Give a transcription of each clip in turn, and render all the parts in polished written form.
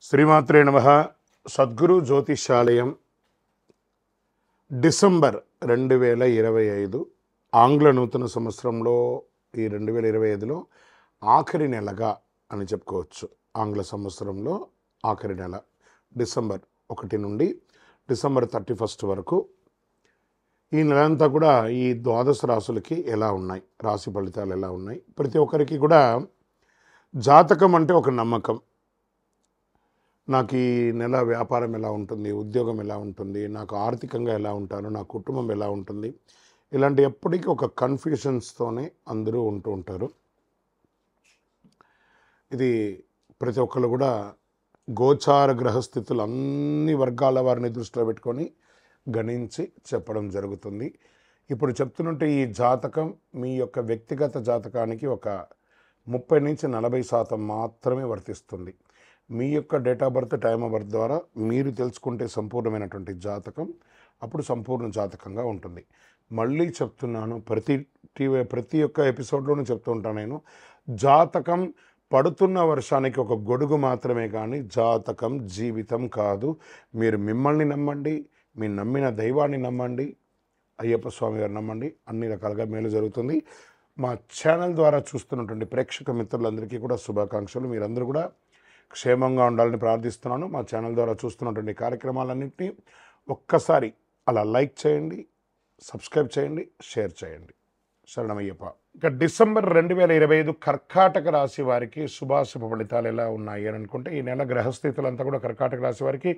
శ్రీమాత్రే నమః. సద్గురు జ్యోతిషాలయం డిసెంబర్ 2025 ఆంగ్ల నూతన సంవత్సరంలో ఈ 2025లో ఆఖరి నెలగా అని చెప్పుకోవచ్చు. ఆంగ్ల సంవత్సరంలో ఆఖరి నెల డిసెంబర్ 1 నుండి డిసెంబర్ 31 వరకు ఈ నెలంతా కూడా ఈ ద్వాదశ రాశులకి ఎలా ఉన్నాయి, రాశి ఫలితాలు ఎలా ఉన్నాయి, ప్రతి ఒక్కరికి కూడా జాతకం అంటే ఒక నమ్మకం. నాకు ఈ నెల వ్యాపారం ఎలా ఉంటుంది, ఉద్యోగం ఎలా ఉంటుంది, నాకు ఆర్థికంగా ఎలా ఉంటాను, నా కుటుంబం ఎలా ఉంటుంది, ఇలాంటి ఎప్పటికీ ఒక కన్ఫ్యూషన్స్తోనే అందరూ ఉంటూ ఉంటారు. ఇది ప్రతి ఒక్కరు కూడా గోచార గ్రహస్థితులు అన్ని వర్గాల వారిని దృష్టిలో పెట్టుకొని గణించి చెప్పడం జరుగుతుంది. ఇప్పుడు చెప్తున్నట్టు ఈ జాతకం మీ యొక్క వ్యక్తిగత జాతకానికి ఒక 30 నుంచి 40% మాత్రమే వర్తిస్తుంది. మీ యొక్క date of birth, time of birth ద్వారా మీరు తెలుసుకుంటే సంపూర్ణమైనటువంటి జాతకం అప్పుడు సంపూర్ణ జాతకంగా ఉంటుంది. మళ్ళీ చెప్తున్నాను, ప్రతి ఒక్క ఎపిసోడ్లోనూ చెప్తూ ఉంటాను నేను, జాతకం పడుతున్న వర్షానికి ఒక గొడుగు మాత్రమే కానీ జాతకం జీవితం కాదు. మీరు మిమ్మల్ని నమ్మండి, మీ నమ్మిన దైవాన్ని నమ్మండి, అయ్యప్ప స్వామి గారు నమ్మండి, అన్ని రకాలుగా మేలు జరుగుతుంది. మా ఛానల్ ద్వారా చూస్తున్నటువంటి ప్రేక్షక మిత్రులందరికీ కూడా శుభాకాంక్షలు. మీరందరూ కూడా క్షేమంగా ఉండాలని ప్రార్థిస్తున్నాను. మా ఛానల్ ద్వారా చూస్తున్నటువంటి కార్యక్రమాలన్నింటినీ ఒక్కసారి అలా లైక్ చేయండి, సబ్స్క్రైబ్ చేయండి, షేర్ చేయండి. శరణమయ్యప్ప. ఇక డిసెంబర్ 2025 కర్కాటక రాశి వారికి శుభాశుభ ఫలితాలు ఎలా ఉన్నాయి అని అనుకుంటే, ఈ నెల గ్రహస్థితులంతా కూడా కర్కాటక రాశి వారికి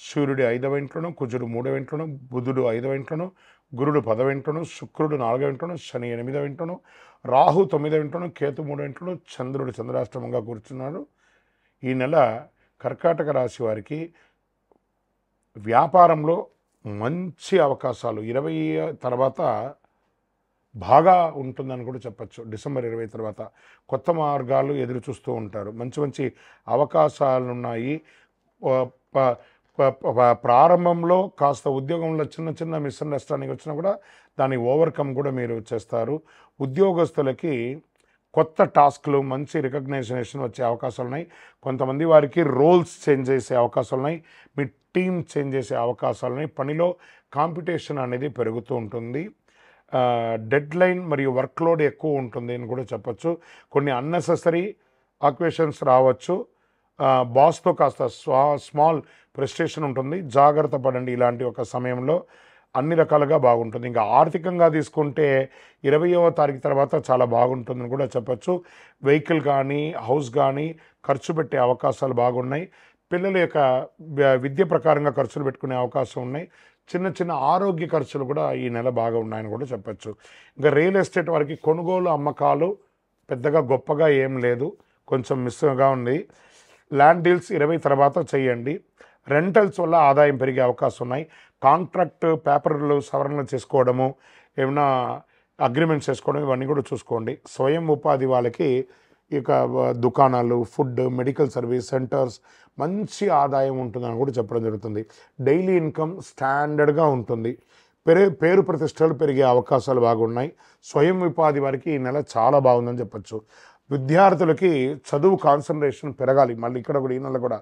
సూర్యుడు 5వ ఇంట్లోను, కుజుడు 3వ ఇంట్లోను, బుధుడు 5వ ఇంట్లోను, గురుడు 10వ ఇంట్లోను, శుక్రుడు 4వ ఇంట్లోను, శని 8వ ఇంట్లోను, రాహు 9వ ఇంట్లోను, కేతు 3వ ఇంట్లోను, చంద్రుడు చంద్రాష్టమంగా కూర్చున్నాడు. ఈ నెల కర్కాటక రాశి వారికి వ్యాపారంలో మంచి అవకాశాలు 20 తర్వాత బాగా ఉంటుందని కూడా చెప్పచ్చు. డిసెంబర్ 20 తర్వాత కొత్త మార్గాలు ఎదురు చూస్తూ ఉంటారు. మంచి మంచి అవకాశాలు ఉన్నాయి. ప్రారంభంలో కాస్త ఉద్యోగంలో చిన్న చిన్న మిస్అండర్స్టాండింగ్ వచ్చినా కూడా దాన్ని ఓవర్కమ్ కూడా మీరు చేస్తారు. ఉద్యోగస్తులకి కొత్త టాస్క్లు, మంచి రికగ్నైజేషన్ వచ్చే అవకాశాలు ఉన్నాయి. కొంతమంది వారికి రోల్స్ చేంజ్ చేసే అవకాశాలు ఉన్నాయి. మీ టీం చేంజ్ చేసే అవకాశాలు ఉన్నాయి. పనిలో కాంపిటీషన్ అనేది పెరుగుతూ ఉంటుంది. డెడ్ లైన్ మరియు వర్క్లోడ్ ఎక్కువ ఉంటుంది అని కూడా చెప్పచ్చు. కొన్ని అన్నెసెసరీ ఆక్యుపేషన్స్ రావచ్చు. బాస్తో కాస్త స్మాల్ ఫ్రస్ట్రేషన్ ఉంటుంది. జాగ్రత్త పడండి. ఇలాంటి ఒక సమయంలో అన్ని రకాలుగా బాగుంటుంది. ఇంకా ఆర్థికంగా తీసుకుంటే 20వ తారీఖు తర్వాత చాలా బాగుంటుందని కూడా చెప్పచ్చు. వెహికల్ కానీ హౌస్ కానీ ఖర్చు పెట్టే అవకాశాలు బాగున్నాయి. పిల్లల యొక్క విద్య ప్రకారంగా ఖర్చులు పెట్టుకునే అవకాశం ఉన్నాయి. చిన్న చిన్న ఆరోగ్య ఖర్చులు కూడా ఈ నెల బాగా ఉన్నాయని కూడా చెప్పచ్చు. ఇంకా రియల్ ఎస్టేట్ వారికి కొనుగోలు అమ్మకాలు పెద్దగా గొప్పగా ఏం లేదు, కొంచెం మిస్గా ఉంది. ల్యాండ్ డీల్స్ 20 తర్వాత చేయండి. రెంటల్స్ వల్ల ఆదాయం పెరిగే అవకాశం ఉన్నాయి. కాంట్రాక్ట్ పేపర్లు సవరణలు చేసుకోవడము, ఏమైనా అగ్రిమెంట్స్ చేసుకోవడం, ఇవన్నీ కూడా చూసుకోండి. స్వయం ఉపాధి వాళ్ళకి ఇక దుకాణాలు, ఫుడ్, మెడికల్ సర్వీస్ సెంటర్స్ మంచి ఆదాయం ఉంటుందని కూడా చెప్పడం జరుగుతుంది. డైలీ ఇన్కమ్ స్టాండర్డ్గా ఉంటుంది. పేరు ప్రతిష్టలు పెరిగే అవకాశాలు బాగున్నాయి. స్వయం ఉపాధి వారికి ఈ నెల చాలా బాగుందని చెప్పచ్చు. విద్యార్థులకి చదువు కాన్సన్ట్రేషన్ పెరగాలి. మళ్ళీ ఇక్కడ కూడా ఈ నెల కూడా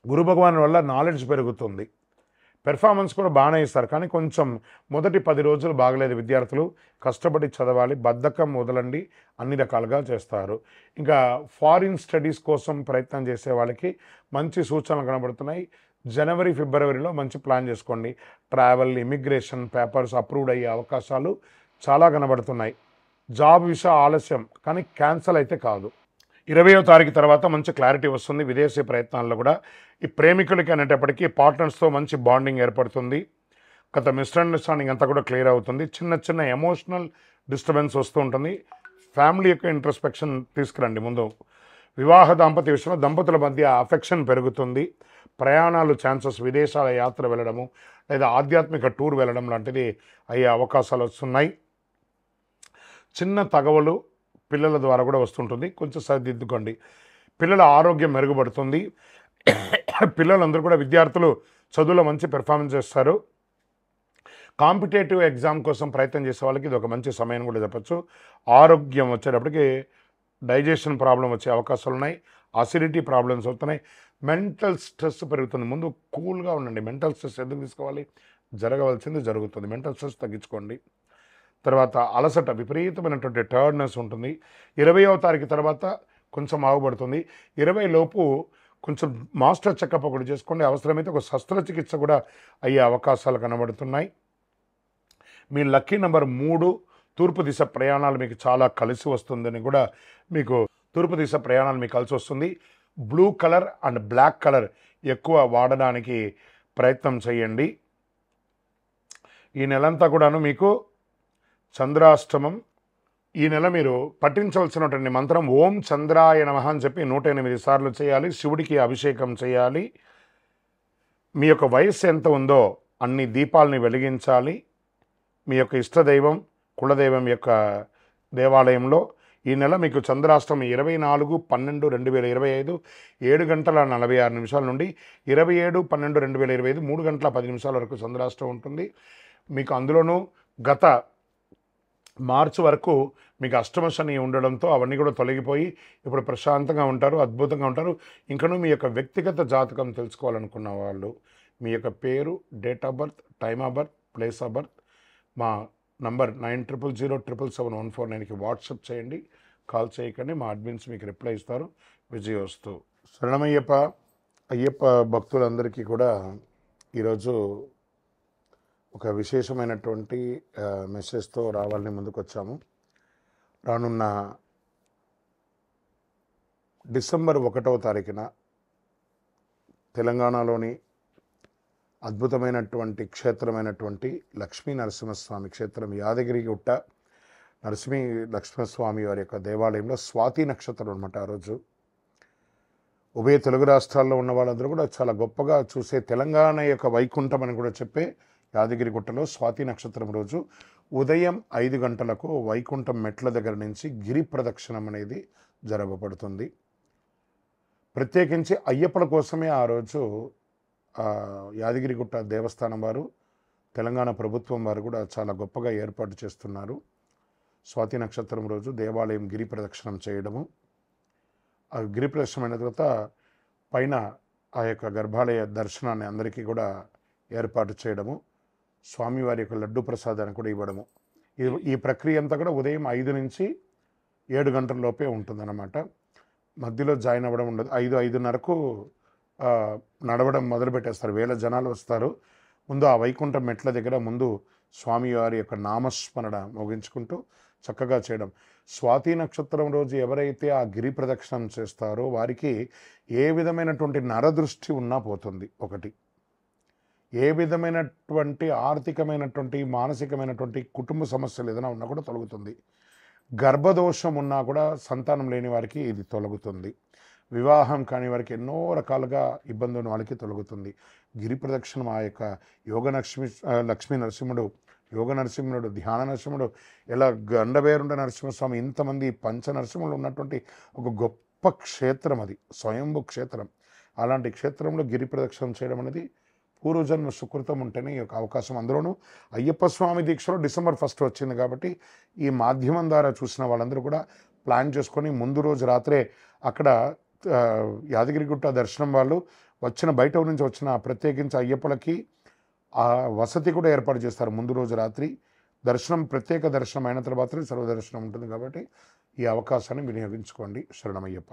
గురు భగవాన్ వల్ల నాలెడ్జ్ పెరుగుతుంది. పెర్ఫార్మెన్స్ కూడా బాగానే ఇస్తారు, కానీ కొంచెం మొదటి 10 రోజులు బాగలేదు. విద్యార్థులు కష్టపడి చదవాలి, బద్ధకం వదలండి, అన్ని రకాలుగా చేస్తారు. ఇంకా ఫారిన్ స్టడీస్ కోసం ప్రయత్నం చేసే వాళ్ళకి మంచి సూచనలు కనబడుతున్నాయి. జనవరి, ఫిబ్రవరిలో మంచి ప్లాన్ చేసుకోండి. ట్రావెల్, ఇమిగ్రేషన్ పేపర్స్ అప్రూవ్డ్ అయ్యే అవకాశాలు చాలా కనబడుతున్నాయి. జాబ్ వీసా ఆలస్యం, కానీ క్యాన్సల్ అయితే కాదు. 20వ తారీఖు తర్వాత మంచి క్లారిటీ వస్తుంది. విదేశీ ప్రయత్నాల్లో కూడా ఈ ప్రేమికులకి అనేటప్పటికీ పార్ట్నర్స్తో మంచి బాండింగ్ ఏర్పడుతుంది. గత మిస్అండర్స్టాండింగ్ అంతా కూడా క్లియర్ అవుతుంది. చిన్న చిన్న ఎమోషనల్ డిస్టర్బెన్స్ వస్తూ ఉంటుంది. ఫ్యామిలీ యొక్క ఇంట్రస్పెక్షన్ తీసుకురండి ముందు. వివాహ దాంపత్య విషయంలో దంపతుల మధ్య అఫెక్షన్ పెరుగుతుంది. ప్రయాణాలు ఛాన్సెస్, విదేశాల యాత్ర వెళ్ళడము లేదా ఆధ్యాత్మిక టూర్ వెళ్ళడం లాంటిది అయ్యే అవకాశాలు వస్తున్నాయి. చిన్న తగవలు పిల్లల ద్వారా కూడా వస్తుంటుంది, కొంచెం సరిదిద్దుకోండి. పిల్లల ఆరోగ్యం మెరుగుపడుతుంది. పిల్లలందరూ కూడా విద్యార్థులు చదువులో మంచి పెర్ఫార్మెన్స్ చేస్తారు. కాంపిటేటివ్ ఎగ్జామ్ కోసం ప్రయత్నం చేసే వాళ్ళకి ఇది ఒక మంచి సమయం కూడా చెప్పచ్చు. ఆరోగ్యం వచ్చేటప్పటికి డైజెషన్ ప్రాబ్లం వచ్చే అవకాశాలు ఉన్నాయి. అసిడిటీ ప్రాబ్లమ్స్ అవుతున్నాయి, మెంటల్ స్ట్రెస్ పెరుగుతుంది. ముందు కూల్గా ఉండండి. మెంటల్ స్ట్రెస్ ఎందుకు తీసుకోవాలి? జరగవలసింది జరుగుతుంది. మెంటల్ స్ట్రెస్ తగ్గించుకోండి. తర్వాత అలసట, విపరీతమైనటువంటి టైర్డ్నెస్ ఉంటుంది. 20వ తారీఖు తర్వాత కొంచెం ఆగుపడుతుంది. 20 లోపు కొంచెం మాస్టర్ చెకప్ ఒకటి చేసుకోండి. అవసరమైతే ఒక శస్త్రచికిత్స కూడా అయ్యే అవకాశాలు కనబడుతున్నాయి. మీ లక్కీ నెంబర్ 3. తూర్పు దిశ ప్రయాణాలు మీకు చాలా కలిసి వస్తుందని కూడా మీకు తూర్పు దిశ ప్రయాణాలు మీకు కలిసి వస్తుంది. Blue colour and black colour ఎక్కువ వాడడానికి ప్రయత్నం చేయండి. ఈ నెలంతా కూడాను మీకు చంద్రాష్టమం. ఈ నెల మీరు పఠించవలసినటువంటి మంత్రం ఓం చంద్రాయ నమః అని చెప్పి 108 సార్లు చేయాలి. శివుడికి అభిషేకం చేయాలి. మీ యొక్క వయస్సు ఎంత ఉందో అన్ని దీపాలని వెలిగించాలి. మీ యొక్క ఇష్టదైవం కులదైవం యొక్క దేవాలయంలో ఈ నెల మీకు చంద్రాష్టమి 24/12/2025 7:46 నుండి 27/12/2025 3:10 వరకు చంద్రాష్టమం ఉంటుంది. మీకు అందులోనూ గత మార్చి వరకు మీకు అష్టమ శని ఉండడంతో అవన్నీ కూడా తొలగిపోయి ఇప్పుడు ప్రశాంతంగా ఉంటారు, అద్భుతంగా ఉంటారు. ఇంకనూ మీ యొక్క వ్యక్తిగత జాతకం తెలుసుకోవాలనుకున్న వాళ్ళు మీ యొక్క పేరు, date of birth, time of birth, place of birth మా నంబర్ 9007771149కి వాట్సాప్ చేయండి. కాల్ చేయకండి, మా అడ్మిన్స్ మీకు రిప్లై ఇస్తారు. విజయోస్తు. శరణమయ్యప్ప. అయ్యప్ప భక్తులందరికీ కూడా ఈరోజు ఒక విశేషమైనటువంటి మెసేజ్తో రావాలని ముందుకు వచ్చాము. రానున్న డిసెంబర్ 1వ తారీఖున తెలంగాణలోని అద్భుతమైనటువంటి క్షేత్రమైనటువంటి లక్ష్మీ నరసింహస్వామి క్షేత్రం యాదగిరిగుట్ట లక్ష్మీస్వామి వారి యొక్క దేవాలయంలో స్వాతి నక్షత్రం అనమాట. ఆ రోజు ఉభయ తెలుగు రాష్ట్రాల్లో ఉన్న వాళ్ళందరూ కూడా చాలా గొప్పగా చూసే తెలంగాణ యొక్క వైకుంఠం అని కూడా చెప్పే యాదగిరిగుట్టలో స్వాతి నక్షత్రం రోజు ఉదయం 5 గంటలకు వైకుంఠం మెట్ల దగ్గర నుంచి గిరి ప్రదక్షిణం అనేది జరగబడుతుంది. ప్రత్యేకించి అయ్యప్పల కోసమే ఆ రోజు యాదగిరిగుట్ట దేవస్థానం వారు, తెలంగాణ ప్రభుత్వం వారు కూడా చాలా గొప్పగా ఏర్పాటు చేస్తున్నారు. స్వాతి నక్షత్రం రోజు దేవాలయం గిరి ప్రదక్షిణం చేయడము, ఆ గిరి ప్రదక్షిణం అయిన తర్వాత పైన ఆ యొక్క గర్భాలయ దర్శనాన్ని అందరికీ కూడా ఏర్పాటు చేయడము, స్వామివారి యొక్క లడ్డు ప్రసాదాన్ని కూడా ఇవ్వడము. ఈ ప్రక్రియ అంతా కూడా ఉదయం 5 నుంచి 7 గంటల లోపే ఉంటుందన్నమాట. మధ్యలో జాయిన్ అవ్వడం ఉండదు. 5-5:30కు నడవడం మొదలుపెట్టేస్తారు. వేల జనాలు వస్తారు. ముందు ఆ వైకుంఠం మెట్ల దగ్గర ముందు స్వామివారి యొక్క నామస్మరణ మోగించుకుంటూ చక్కగా చేయడం. స్వాతి నక్షత్రం రోజు ఎవరైతే ఆ గిరి ప్రదక్షిణం చేస్తారో వారికి ఏ విధమైనటువంటి నరదృష్టి ఉన్నా పోతుంది. ఒకటి, ఏ విధమైనటువంటి ఆర్థికమైనటువంటి మానసికమైనటువంటి కుటుంబ సమస్యలు ఏదైనా ఉన్నా కూడా తొలగుతుంది. గర్భదోషం ఉన్నా కూడా సంతానం లేని వారికి ఇది తొలగుతుంది. వివాహం కాని వారికి ఎన్నో రకాలుగా ఇబ్బంది ఉన్న వాళ్ళకి తొలగుతుంది. గిరి ప్రదక్షిణం ఆ యొక్క లక్ష్మీ నరసింహుడు, యోగ నరసింహుడు, ధ్యాన నరసింహుడు, ఇలా గండబేరుండ నరసింహస్వామి, ఇంతమంది పంచ నరసింహులు ఉన్నటువంటి ఒక గొప్ప క్షేత్రం అది, స్వయంభూ క్షేత్రం. అలాంటి క్షేత్రంలో గిరి ప్రదక్షిణం చేయడం అనేది పూర్వజన్మ సుకృతం ఉంటేనే ఈ యొక్క అవకాశం. అందులోనూ అయ్యప్ప స్వామి దీక్షలో డిసెంబర్ 1 వచ్చింది కాబట్టి ఈ మాధ్యమం ద్వారా చూసిన వాళ్ళందరూ కూడా ప్లాన్ చేసుకొని ముందు రోజు రాత్రే అక్కడ యాదగిరిగుట్ట దర్శనం వాళ్ళు బయట నుంచి వచ్చిన ప్రత్యేకించి అయ్యప్పలకి ఆ వసతి కూడా ఏర్పాటు చేస్తారు. ముందు రోజు రాత్రి దర్శనం, ప్రత్యేక దర్శనం అయిన తర్వాతనే సర్వదర్శనం ఉంటుంది కాబట్టి ఈ అవకాశాన్ని వినియోగించుకోండి. శరణమయ్యప్ప.